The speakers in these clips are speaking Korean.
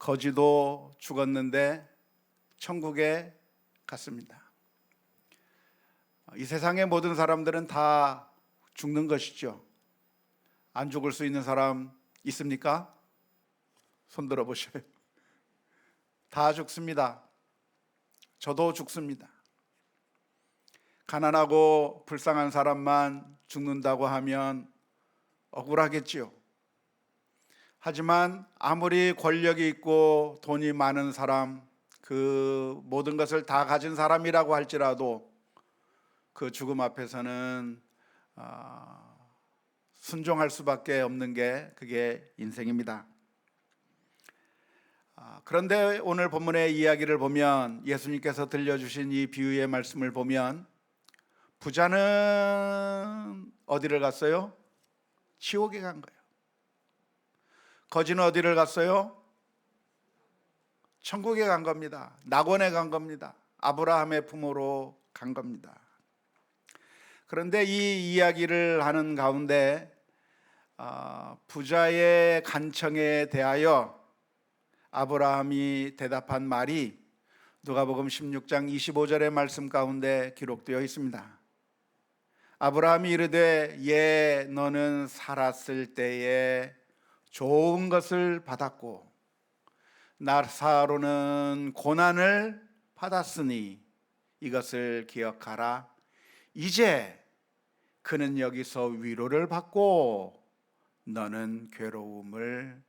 거지도 죽었는데 천국에 갔습니다. 이 세상의 모든 사람들은 다 죽는 것이죠. 안 죽을 수 있는 사람 있습니까? 손 들어 보셔요. 다 죽습니다. 저도 죽습니다. 가난하고 불쌍한 사람만 죽는다고 하면 억울하겠지요. 하지만 아무리 권력이 있고 돈이 많은 사람, 그 모든 것을 다 가진 사람이라고 할지라도 그 죽음 앞에서는 순종할 수밖에 없는 게 그게 인생입니다. 그런데 오늘 본문의 이야기를 보면, 예수님께서 들려주신 이 비유의 말씀을 보면, 부자는 어디를 갔어요? 지옥에 간 거예요. 거지는 어디를 갔어요? 천국에 간 겁니다. 낙원에 간 겁니다. 아브라함의 품으로 간 겁니다. 그런데 이 이야기를 하는 가운데 부자의 간청에 대하여 아브라함이 대답한 말이 누가복음 16장 25절의 말씀 가운데 기록되어 있습니다. 아브라함이 이르되 예, 너는 살았을 때에 좋은 것을 받았고 나사로는 고난을 받았으니 이것을 기억하라. 이제 그는 여기서 위로를 받고 너는 괴로움을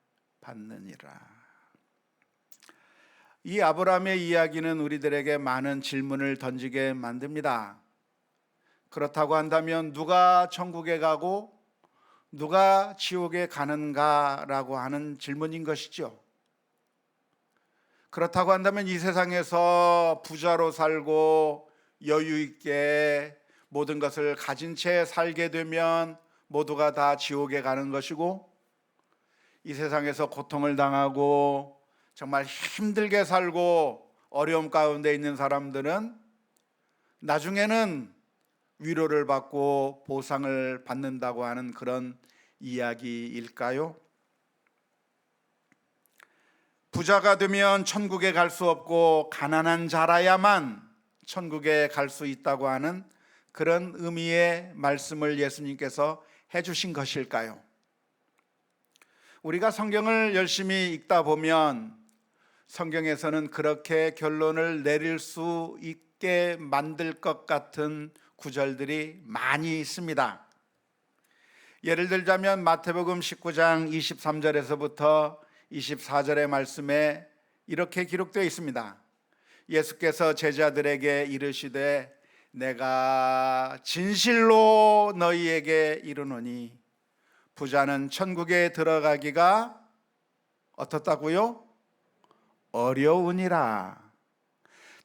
받느니라. 이 아브라함의 이야기는 우리들에게 많은 질문을 던지게 만듭니다. 그렇다고 한다면 누가 천국에 가고 누가 지옥에 가는가라고 하는 질문인 것이죠. 그렇다고 한다면 이 세상에서 부자로 살고 여유 있게 모든 것을 가진 채 살게 되면 모두가 다 지옥에 가는 것이고, 이 세상에서 고통을 당하고 정말 힘들게 살고 어려움 가운데 있는 사람들은 나중에는 위로를 받고 보상을 받는다고 하는 그런 이야기일까요? 부자가 되면 천국에 갈 수 없고 가난한 자라야만 천국에 갈 수 있다고 하는 그런 의미의 말씀을 예수님께서 해주신 것일까요? 우리가 성경을 열심히 읽다 보면 성경에서는 그렇게 결론을 내릴 수 있게 만들 것 같은 구절들이 많이 있습니다. 예를 들자면 마태복음 19장 23절에서부터 24절의 말씀에 이렇게 기록되어 있습니다. 예수께서 제자들에게 이르시되 내가 진실로 너희에게 이르노니 부자는 천국에 들어가기가 어떻다고요? 어려우니라.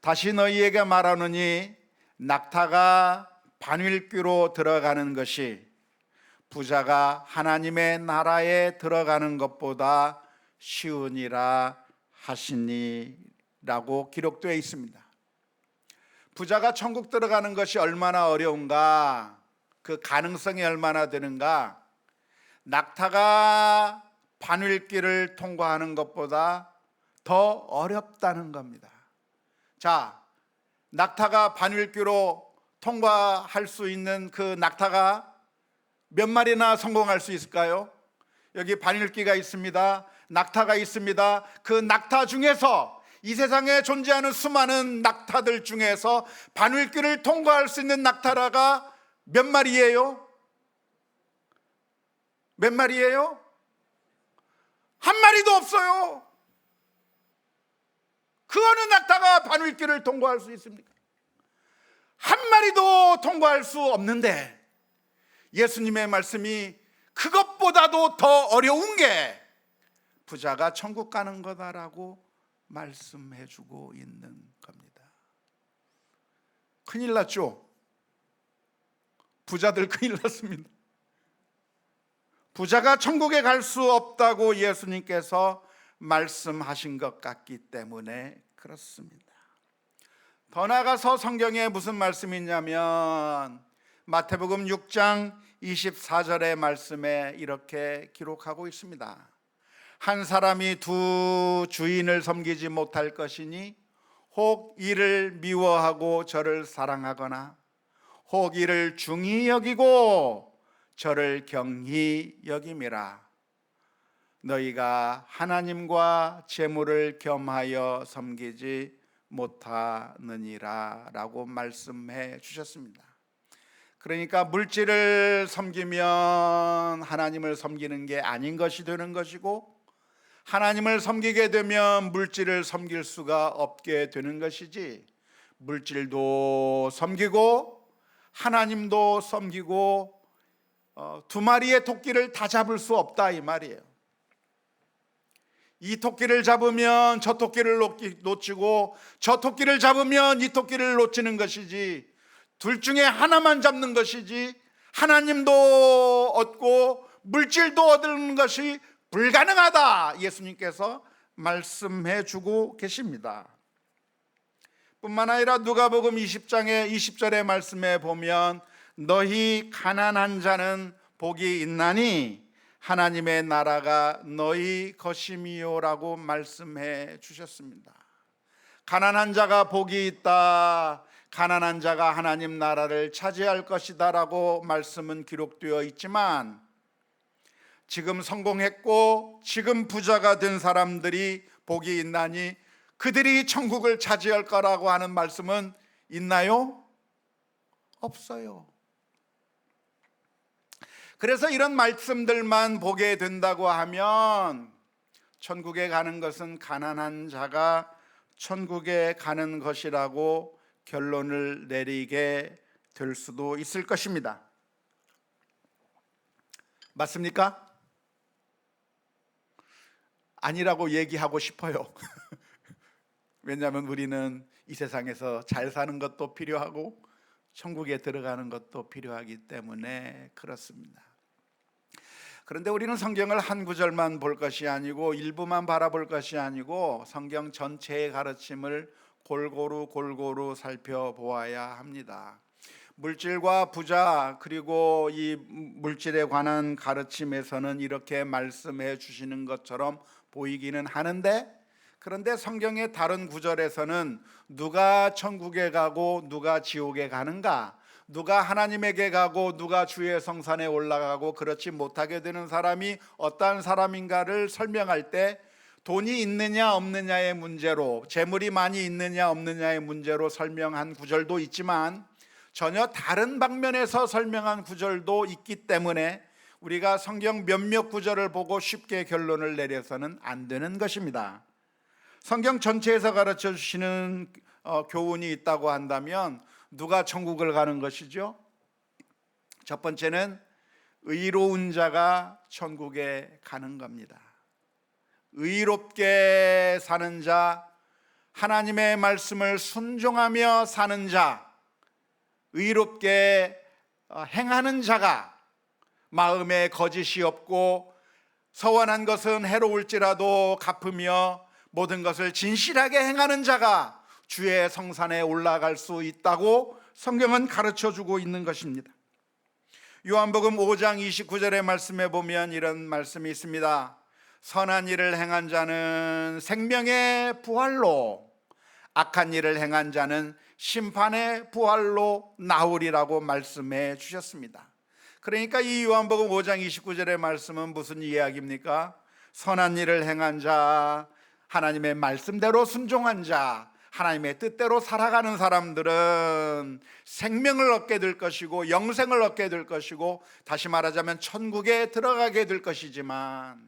다시 너희에게 말하노니 낙타가 반일귀로 들어가는 것이 부자가 하나님의 나라에 들어가는 것보다 쉬우니라 하시니라고 기록되어 있습니다. 부자가 천국 들어가는 것이 얼마나 어려운가, 그 가능성이 얼마나 되는가, 낙타가 반일길을 통과하는 것보다 더 어렵다는 겁니다. 자, 낙타가 반일길로 통과할 수 있는 그 낙타가 몇 마리나 성공할 수 있을까요? 여기 반일기가 있습니다. 낙타가 있습니다. 그 낙타 중에서, 이 세상에 존재하는 수많은 낙타들 중에서 반일길을 통과할 수 있는 낙타가 몇 마리예요? 몇 마리예요? 한 마리도 없어요. 그 어느 낙타가 반일길을 통과할 수 있습니까? 한 마리도 통과할 수 없는데 예수님의 말씀이 그것보다도 더 어려운 게 부자가 천국 가는 거다라고 말씀해 주고 있는 겁니다. 큰일 났죠? 부자들 큰일 났습니다. 부자가 천국에 갈 수 없다고 예수님께서 말씀하신 것 같기 때문에 그렇습니다. 더 나아가서 성경에 무슨 말씀이 있냐면 마태복음 6장 24절의 말씀에 이렇게 기록하고 있습니다. 한 사람이 두 주인을 섬기지 못할 것이니 혹 이를 미워하고 저를 사랑하거나 혹 이를 중히 여기고 저를 경히 여김이라. 너희가 하나님과 재물을 겸하여 섬기지 못하느니라 라고 말씀해 주셨습니다. 그러니까 물질을 섬기면 하나님을 섬기는 게 아닌 것이 되는 것이고, 하나님을 섬기게 되면 물질을 섬길 수가 없게 되는 것이지, 물질도 섬기고 하나님도 섬기고 두 마리의 토끼를 다 잡을 수 없다 이 말이에요. 이 토끼를 잡으면 저 토끼를 놓치고 저 토끼를 잡으면 이 토끼를 놓치는 것이지, 둘 중에 하나만 잡는 것이지 하나님도 얻고 물질도 얻는 것이 불가능하다, 예수님께서 말씀해 주고 계십니다. 뿐만 아니라 누가복음 20장의 20절의 말씀에 보면 너희 가난한 자는 복이 있나니 하나님의 나라가 너희 것임이요라고 말씀해 주셨습니다. 가난한 자가 복이 있다, 가난한 자가 하나님 나라를 차지할 것이다 라고 말씀은 기록되어 있지만, 지금 성공했고 지금 부자가 된 사람들이 복이 있나니 그들이 천국을 차지할 거라고 하는 말씀은 있나요? 없어요. 그래서 이런 말씀들만 보게 된다고 하면 천국에 가는 것은 가난한 자가 천국에 가는 것이라고 결론을 내리게 될 수도 있을 것입니다. 맞습니까? 아니라고 얘기하고 싶어요. 왜냐하면 우리는 이 세상에서 잘 사는 것도 필요하고 천국에 들어가는 것도 필요하기 때문에 그렇습니다. 그런데 우리는 성경을 한 구절만 볼 것이 아니고, 일부만 바라볼 것이 아니고 성경 전체의 가르침을 골고루 살펴보아야 합니다. 물질과 부자, 그리고 이 물질에 관한 가르침에서는 이렇게 말씀해 주시는 것처럼 보이기는 하는데, 그런데 성경의 다른 구절에서는 누가 천국에 가고 누가 지옥에 가는가, 누가 하나님에게 가고 누가 주의 성산에 올라가고 그렇지 못하게 되는 사람이 어떠한 사람인가를 설명할 때 돈이 있느냐 없느냐의 문제로, 재물이 많이 있느냐 없느냐의 문제로 설명한 구절도 있지만 전혀 다른 방면에서 설명한 구절도 있기 때문에 우리가 성경 몇몇 구절을 보고 쉽게 결론을 내려서는 안 되는 것입니다. 성경 전체에서 가르쳐 주시는 교훈이 있다고 한다면 누가 천국을 가는 것이죠? 첫 번째는 의로운 자가 천국에 가는 겁니다. 의롭게 사는 자, 하나님의 말씀을 순종하며 사는 자, 의롭게 행하는 자가 마음에 거짓이 없고 서원한 것은 해로울지라도 갚으며 모든 것을 진실하게 행하는 자가 주의 성산에 올라갈 수 있다고 성경은 가르쳐주고 있는 것입니다. 요한복음 5장 29절의 말씀에 보면 이런 말씀이 있습니다. 선한 일을 행한 자는 생명의 부활로, 악한 일을 행한 자는 심판의 부활로 나오리라고 말씀해 주셨습니다. 그러니까 이 요한복음 5장 29절의 말씀은 무슨 이야기입니까? 선한 일을 행한 자, 하나님의 말씀대로 순종한 자, 하나님의 뜻대로 살아가는 사람들은 생명을 얻게 될 것이고 영생을 얻게 될 것이고, 다시 말하자면 천국에 들어가게 될 것이지만,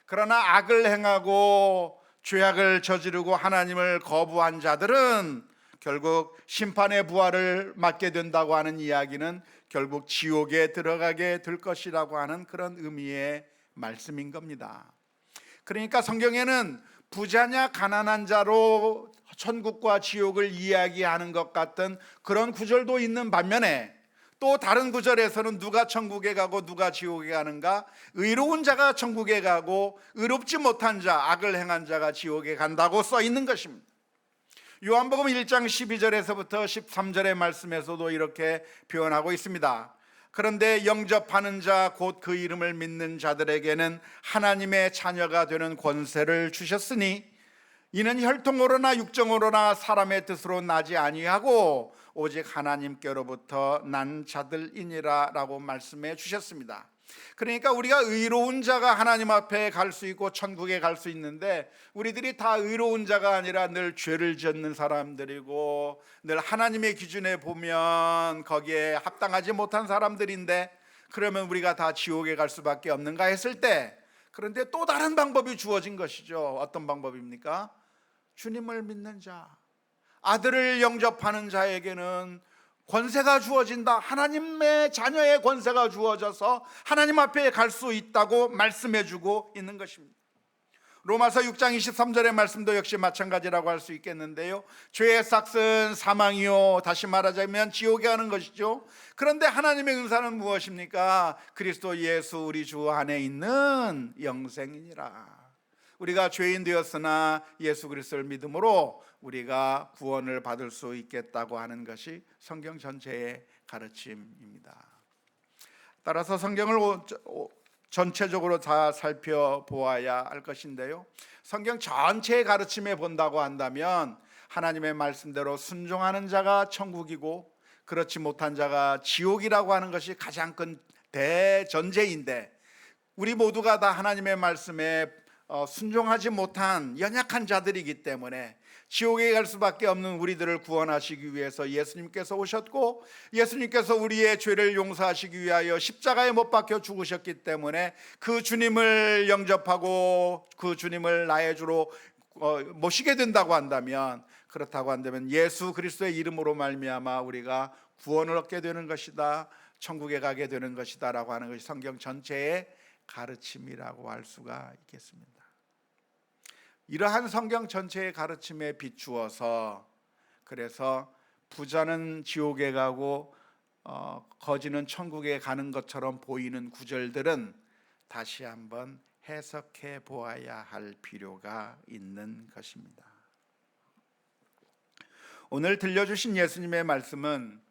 그러나 악을 행하고 죄악을 저지르고 하나님을 거부한 자들은 결국 심판의 부활을 맞게 된다고 하는 이야기는 결국 지옥에 들어가게 될 것이라고 하는 그런 의미의 말씀인 겁니다. 그러니까 성경에는 부자냐 가난한 자로 천국과 지옥을 이야기하는 것 같은 그런 구절도 있는 반면에, 또 다른 구절에서는 누가 천국에 가고 누가 지옥에 가는가, 의로운 자가 천국에 가고 의롭지 못한 자, 악을 행한 자가 지옥에 간다고 써 있는 것입니다. 요한복음 1장 12절에서부터 13절의 말씀에서도 이렇게 표현하고 있습니다. 그런데 영접하는 자, 곧 그 이름을 믿는 자들에게는 하나님의 자녀가 되는 권세를 주셨으니 이는 혈통으로나 육정으로나 사람의 뜻으로 나지 아니하고 오직 하나님께로부터 난 자들이니라 라고 말씀해 주셨습니다. 그러니까 우리가 의로운 자가 하나님 앞에 갈 수 있고 천국에 갈 수 있는데, 우리들이 다 의로운 자가 아니라 늘 죄를 짓는 사람들이고 늘 하나님의 기준에 보면 거기에 합당하지 못한 사람들인데, 그러면 우리가 다 지옥에 갈 수밖에 없는가 했을 때, 그런데 또 다른 방법이 주어진 것이죠. 어떤 방법입니까? 주님을 믿는 자, 아들을 영접하는 자에게는 권세가 주어진다. 하나님의 자녀의 권세가 주어져서 하나님 앞에 갈 수 있다고 말씀해 주고 있는 것입니다. 로마서 6장 23절의 말씀도 역시 마찬가지라고 할 수 있겠는데요, 죄의 삭은 사망이요, 다시 말하자면 지옥에 가는 것이죠. 그런데 하나님의 은사는 무엇입니까? 그리스도 예수 우리 주 안에 있는 영생이니라. 우리가 죄인 되었으나 예수 그리스도를 믿음으로 우리가 구원을 받을 수 있겠다고 하는 것이 성경 전체의 가르침입니다. 따라서 성경을 전체적으로 다 살펴보아야 할 것인데요, 성경 전체의 가르침에 본다고 한다면 하나님의 말씀대로 순종하는 자가 천국이고 그렇지 못한 자가 지옥이라고 하는 것이 가장 큰 대전제인데, 우리 모두가 다 하나님의 말씀에 순종하지 못한 연약한 자들이기 때문에 지옥에 갈 수밖에 없는 우리들을 구원하시기 위해서 예수님께서 오셨고, 예수님께서 우리의 죄를 용서하시기 위하여 십자가에 못 박혀 죽으셨기 때문에 그 주님을 영접하고 그 주님을 나의 주로 모시게 된다고 한다면, 그렇다고 한다면 예수 그리스도의 이름으로 말미암아 우리가 구원을 얻게 되는 것이다, 천국에 가게 되는 것이다 라고 하는 것이 성경 전체의 가르침이라고 할 수가 있겠습니다. 이러한 성경 전체의 가르침에 비추어서, 그래서 부자는 지옥에 가고 거지는 천국에 가는 것처럼 보이는 구절들은 다시 한번 해석해 보아야 할 필요가 있는 것입니다. 오늘 들려주신 예수님의 말씀은,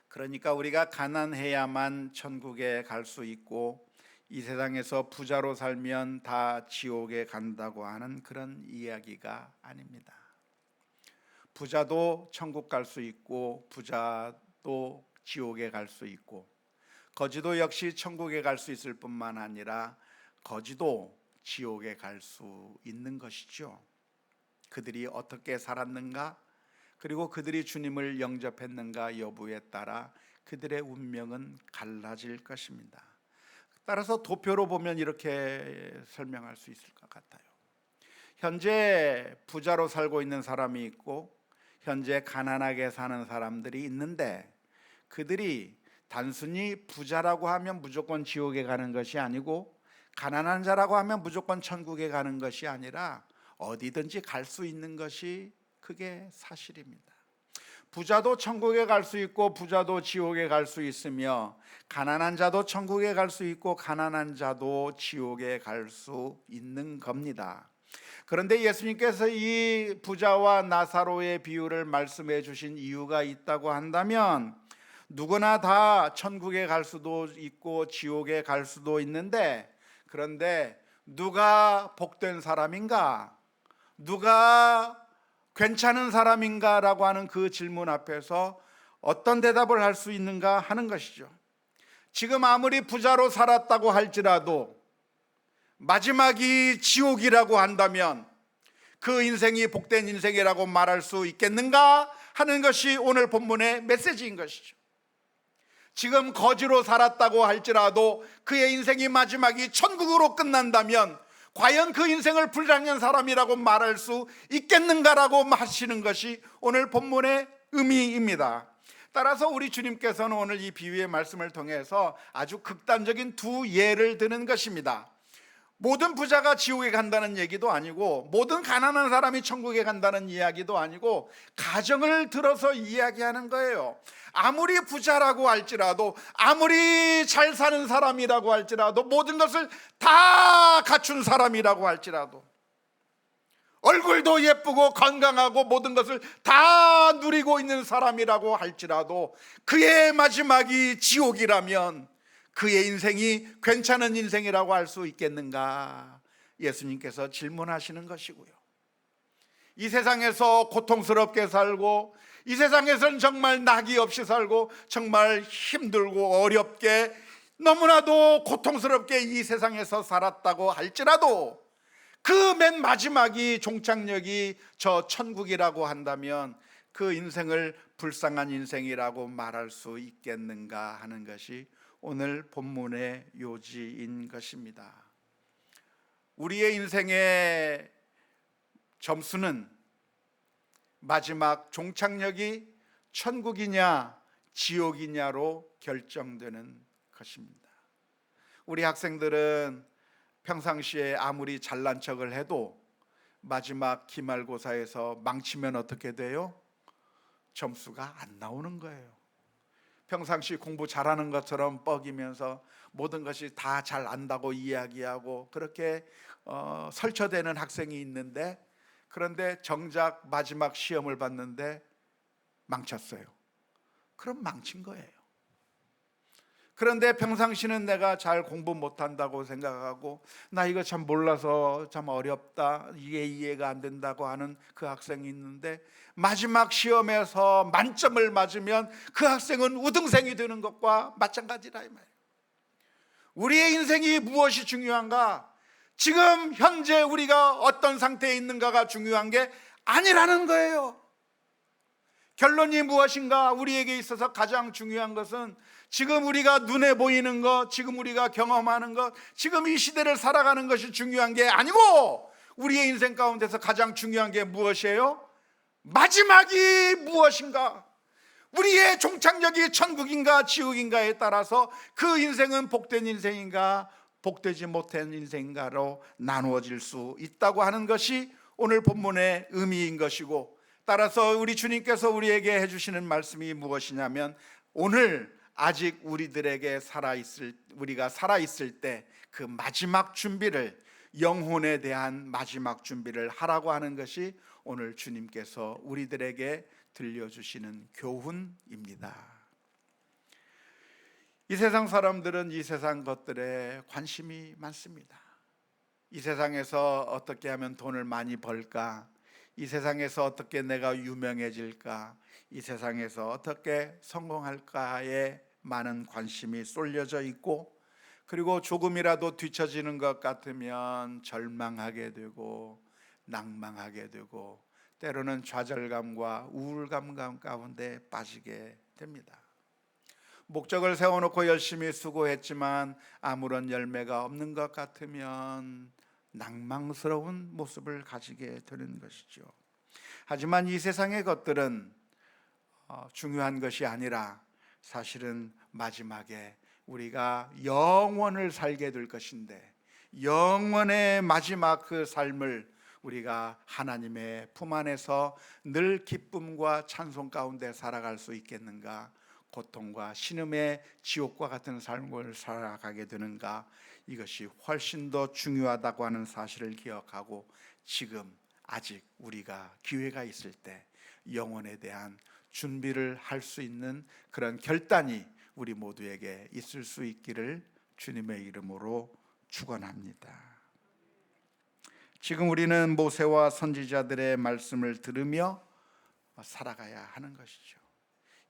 그러니까 우리가 가난해야만 천국에 갈 수 있고 이 세상에서 부자로 살면 다 지옥에 간다고 하는 그런 이야기가 아닙니다. 부자도 천국 갈 수 있고 부자도 지옥에 갈 수 있고, 거지도 역시 천국에 갈 수 있을 뿐만 아니라 거지도 지옥에 갈 수 있는 것이죠. 그들이 어떻게 살았는가, 그리고 그들이 주님을 영접했는가 여부에 따라 그들의 운명은 갈라질 것입니다. 따라서 도표로 보면 이렇게 설명할 수 있을 것 같아요. 현재 부자로 살고 있는 사람이 있고 현재 가난하게 사는 사람들이 있는데, 그들이 단순히 부자라고 하면 무조건 지옥에 가는 것이 아니고 가난한 자라고 하면 무조건 천국에 가는 것이 아니라 어디든지 갈 수 있는 것이 그게 사실입니다. 부자도 천국에 갈 수 있고 부자도 지옥에 갈 수 있으며, 가난한 자도 천국에 갈 수 있고 가난한 자도 지옥에 갈 수 있는 겁니다. 그런데 예수님께서 이 부자와 나사로의 비유를 말씀해 주신 이유가 있다고 한다면, 누구나 다 천국에 갈 수도 있고 지옥에 갈 수도 있는데, 그런데 누가 복된 사람인가, 누가 괜찮은 사람인가 라고 하는 그 질문 앞에서 어떤 대답을 할 수 있는가 하는 것이죠. 지금 아무리 부자로 살았다고 할지라도 마지막이 지옥이라고 한다면 그 인생이 복된 인생이라고 말할 수 있겠는가 하는 것이 오늘 본문의 메시지인 것이죠. 지금 거지로 살았다고 할지라도 그의 인생이 마지막이 천국으로 끝난다면 과연 그 인생을 불량한 사람이라고 말할 수 있겠는가라고 하시는 것이 오늘 본문의 의미입니다. 따라서 우리 주님께서는 오늘 이 비유의 말씀을 통해서 아주 극단적인 두 예를 드는 것입니다. 모든 부자가 지옥에 간다는 얘기도 아니고 모든 가난한 사람이 천국에 간다는 이야기도 아니고, 가정을 들어서 이야기하는 거예요. 아무리 부자라고 할지라도, 아무리 잘 사는 사람이라고 할지라도, 모든 것을 다 갖춘 사람이라고 할지라도, 얼굴도 예쁘고 건강하고 모든 것을 다 누리고 있는 사람이라고 할지라도 그의 마지막이 지옥이라면 그의 인생이 괜찮은 인생이라고 할 수 있겠는가? 예수님께서 질문하시는 것이고요. 이 세상에서 고통스럽게 살고 이 세상에서는 정말 낙이 없이 살고 정말 힘들고 어렵게 너무나도 고통스럽게 이 세상에서 살았다고 할지라도 그 맨 마지막이 종착역이 저 천국이라고 한다면 그 인생을 불쌍한 인생이라고 말할 수 있겠는가 하는 것이 오늘 본문의 요지인 것입니다. 우리의 인생의 점수는 마지막 종착역이 천국이냐 지옥이냐로 결정되는 것입니다. 우리 학생들은 평상시에 아무리 잘난 척을 해도 마지막 기말고사에서 망치면 어떻게 돼요? 점수가 안 나오는 거예요. 평상시 공부 잘하는 것처럼 뻐기면서 모든 것이 다 잘 안다고 이야기하고 그렇게 설쳐대는 학생이 있는데, 그런데 정작 마지막 시험을 봤는데 망쳤어요. 그럼 망친 거예요. 그런데 평상시는 내가 잘 공부 못한다고 생각하고 나 이거 참 몰라서 참 어렵다, 이게 이해가 안 된다고 하는 그 학생이 있는데 마지막 시험에서 만점을 맞으면 그 학생은 우등생이 되는 것과 마찬가지라 이 말이에요. 우리의 인생이 무엇이 중요한가? 지금 현재 우리가 어떤 상태에 있는가가 중요한 게 아니라는 거예요. 결론이 무엇인가? 우리에게 있어서 가장 중요한 것은 지금 우리가 눈에 보이는 것, 지금 우리가 경험하는 것, 지금 이 시대를 살아가는 것이 중요한 게 아니고 우리의 인생 가운데서 가장 중요한 게 무엇이에요? 마지막이 무엇인가? 우리의 종착역이 천국인가 지옥인가에 따라서 그 인생은 복된 인생인가 복되지 못한 인생인가로 나누어질 수 있다고 하는 것이 오늘 본문의 의미인 것이고, 따라서 우리 주님께서 우리에게 해주시는 말씀이 무엇이냐면 오늘 아직 우리가 살아있을 때 그 마지막 준비를, 영혼에 대한 마지막 준비를 하라고 하는 것이 오늘 주님께서 우리들에게 들려주시는 교훈입니다. 이 세상 사람들은 이 세상 것들에 관심이 많습니다. 이 세상에서 어떻게 하면 돈을 많이 벌까? 이 세상에서 어떻게 내가 유명해질까? 이 세상에서 어떻게 성공할까에 많은 관심이 쏠려져 있고, 그리고 조금이라도 뒤처지는 것 같으면 절망하게 되고 낭망하게 되고 때로는 좌절감과 우울감 가운데 빠지게 됩니다. 목적을 세워놓고 열심히 수고했지만 아무런 열매가 없는 것 같으면 낭망스러운 모습을 가지게 되는 것이죠. 하지만 이 세상의 것들은 중요한 것이 아니라 사실은 마지막에 우리가 영원을 살게 될 것인데, 영원의 마지막 그 삶을 우리가 하나님의 품 안에서 늘 기쁨과 찬송 가운데 살아갈 수 있겠는가? 고통과 신음의 지옥과 같은 삶을 살아가게 되는가? 이것이 훨씬 더 중요하다고 하는 사실을 기억하고 지금 아직 우리가 기회가 있을 때 영혼에 대한 준비를 할 수 있는 그런 결단이 우리 모두에게 있을 수 있기를 주님의 이름으로 축원합니다. 지금 우리는 모세와 선지자들의 말씀을 들으며 살아가야 하는 것이죠.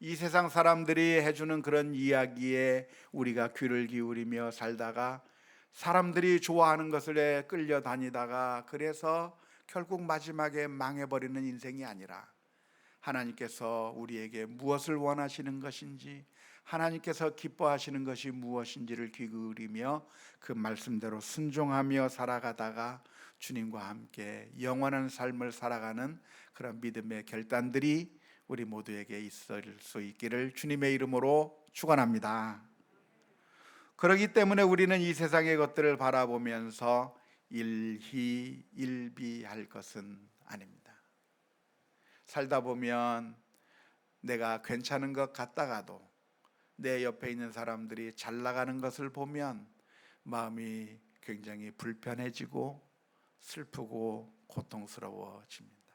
이 세상 사람들이 해주는 그런 이야기에 우리가 귀를 기울이며 살다가 사람들이 좋아하는 것에 끌려다니다가 그래서 결국 마지막에 망해버리는 인생이 아니라 하나님께서 우리에게 무엇을 원하시는 것인지, 하나님께서 기뻐하시는 것이 무엇인지를 귀 기울이며 그 말씀대로 순종하며 살아가다가 주님과 함께 영원한 삶을 살아가는 그런 믿음의 결단들이 우리 모두에게 있을 수 있기를 주님의 이름으로 축원합니다. 그렇기 때문에 우리는 이 세상의 것들을 바라보면서 일희일비할 것은 아닙니다. 살다 보면 내가 괜찮은 것 같다가도 내 옆에 있는 사람들이 잘 나가는 것을 보면 마음이 굉장히 불편해지고 슬프고 고통스러워집니다.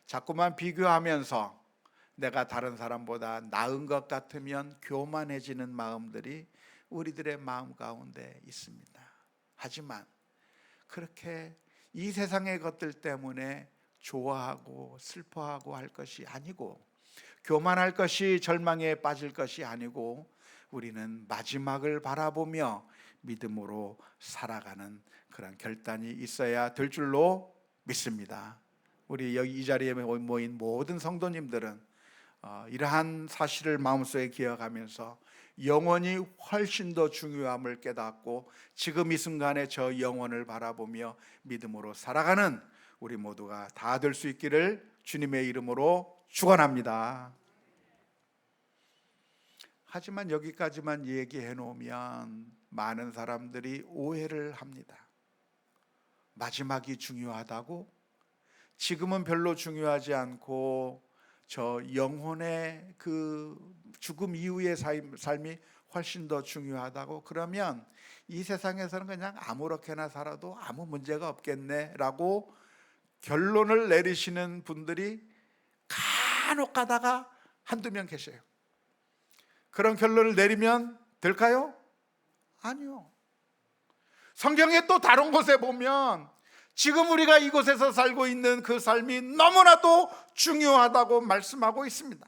자꾸만 비교하면서 내가 다른 사람보다 나은 것 같으면 교만해지는 마음들이 우리들의 마음 가운데 있습니다. 하지만 그렇게 이 세상의 것들 때문에 좋아하고 슬퍼하고 할 것이 아니고, 교만할 것이 절망에 빠질 것이 아니고, 우리는 마지막을 바라보며 믿음으로 살아가는 그런 결단이 있어야 될 줄로 믿습니다. 우리 여기 이 자리에 모인 모든 성도님들은 이러한 사실을 마음속에 기억하면서 영혼이 훨씬 더 중요함을 깨닫고 지금 이 순간에 저 영혼을 바라보며 믿음으로 살아가는 우리 모두가 다 될 수 있기를 주님의 이름으로 축원합니다. 하지만 여기까지만 얘기해 놓으면 많은 사람들이 오해를 합니다. 마지막이 중요하다고, 지금은 별로 중요하지 않고 저 영혼의 그 죽음 이후의 삶이 훨씬 더 중요하다고, 그러면 이 세상에서는 그냥 아무렇게나 살아도 아무 문제가 없겠네라고 결론을 내리시는 분들이 간혹 가다가 한두 명 계셔요. 그런 결론을 내리면 될까요? 아니요. 성경에 또 다른 곳에 보면 지금 우리가 이곳에서 살고 있는 그 삶이 너무나도 중요하다고 말씀하고 있습니다.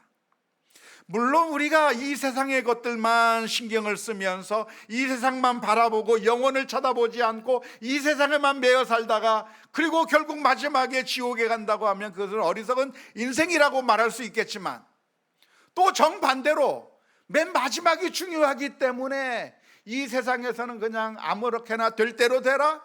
물론 우리가 이 세상의 것들만 신경을 쓰면서 이 세상만 바라보고 영혼을 쳐다보지 않고 이 세상에만 매여 살다가 그리고 결국 마지막에 지옥에 간다고 하면 그것은 어리석은 인생이라고 말할 수 있겠지만, 또 정반대로 맨 마지막이 중요하기 때문에 이 세상에서는 그냥 아무렇게나 될 대로 되라,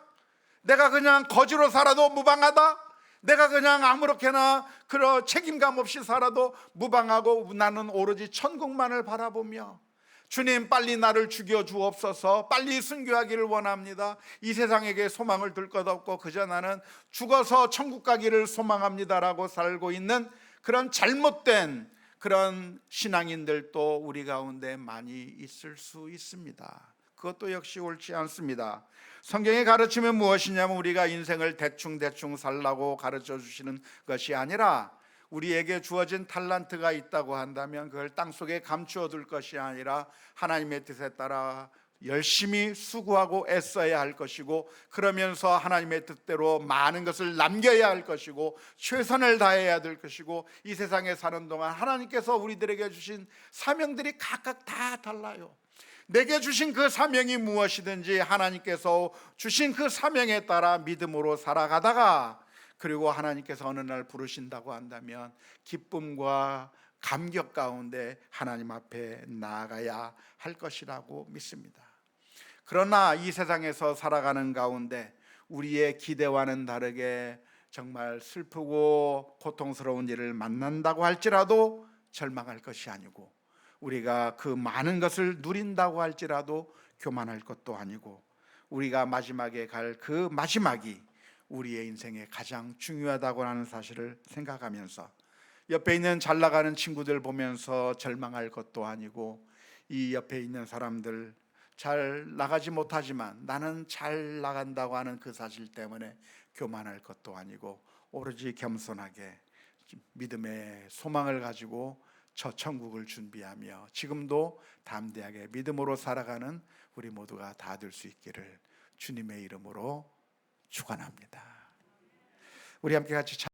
내가 그냥 거지로 살아도 무방하다, 내가 그냥 아무렇게나 그런 책임감 없이 살아도 무방하고 나는 오로지 천국만을 바라보며 주님 빨리 나를 죽여 주옵소서, 빨리 순교하기를 원합니다, 이 세상에게 소망을 둘 것 없고 그저 나는 죽어서 천국 가기를 소망합니다라고 살고 있는 그런 잘못된 그런 신앙인들도 우리 가운데 많이 있을 수 있습니다. 그것도 역시 옳지 않습니다. 성경의 가르침은 무엇이냐면 우리가 인생을 대충 살라고 가르쳐 주시는 것이 아니라, 우리에게 주어진 탈란트가 있다고 한다면 그걸 땅속에 감추어 둘 것이 아니라 하나님의 뜻에 따라 열심히 수고하고 애써야 할 것이고, 그러면서 하나님의 뜻대로 많은 것을 남겨야 할 것이고 최선을 다해야 될 것이고, 이 세상에 사는 동안 하나님께서 우리들에게 주신 사명들이 각각 다 달라요. 내게 주신 그 사명이 무엇이든지 하나님께서 주신 그 사명에 따라 믿음으로 살아가다가, 그리고 하나님께서 어느 날 부르신다고 한다면 기쁨과 감격 가운데 하나님 앞에 나아가야 할 것이라고 믿습니다. 그러나 이 세상에서 살아가는 가운데 우리의 기대와는 다르게 정말 슬프고 고통스러운 일을 만난다고 할지라도 절망할 것이 아니고, 우리가 그 많은 것을 누린다고 할지라도 교만할 것도 아니고, 우리가 마지막에 갈 그 마지막이 우리의 인생에 가장 중요하다고 하는 사실을 생각하면서 옆에 있는 잘 나가는 친구들 보면서 절망할 것도 아니고, 이 옆에 있는 사람들 잘 나가지 못하지만 나는 잘 나간다고 하는 그 사실 때문에 교만할 것도 아니고, 오로지 겸손하게 믿음의 소망을 가지고 저 천국을 준비하며 지금도 담대하게 믿음으로 살아가는 우리 모두가 다 될 수 있기를 주님의 이름으로 축원합니다. 우리 함께 같이